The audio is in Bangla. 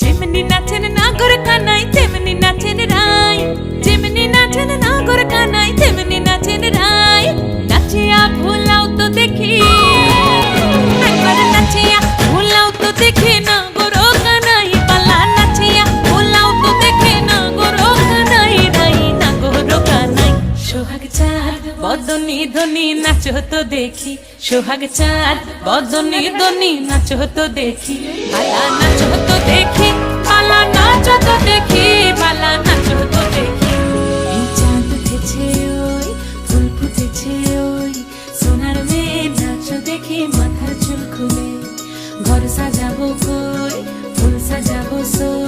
যেমনি নাচেন নাগর কানাই তেমনি নাচেন রাই, যেমনি নাচেন নাগর কানাই তেমনি নাচেন রাই। নাচিয়া ভোলাও তো দেখি, একবার নাচিয়া ভোলাও তো দেখি নাগর কানাই পালা। নাচিয়া ভোলাও তো দেখি নাগর কানাই রাই, নাগর কানাই। সোহাগ চাঁদ বদনি ধনি নাচো তো দেখি, সোহাগ চাঁদ বদনি ধনি নাচো তো দেখি। পালা নাচো তো দেখি, পালা নাচো তো দেখি, পালা নাচো তো দেখি। এই চাঁদ উঠেছে ওই, ফুল ফুটেছে ওই, সোনার মেয়ে নাচো দেখি মাথার চুল খুলে। ঘর সাজাবো কই, ফুল সাজাবো সই।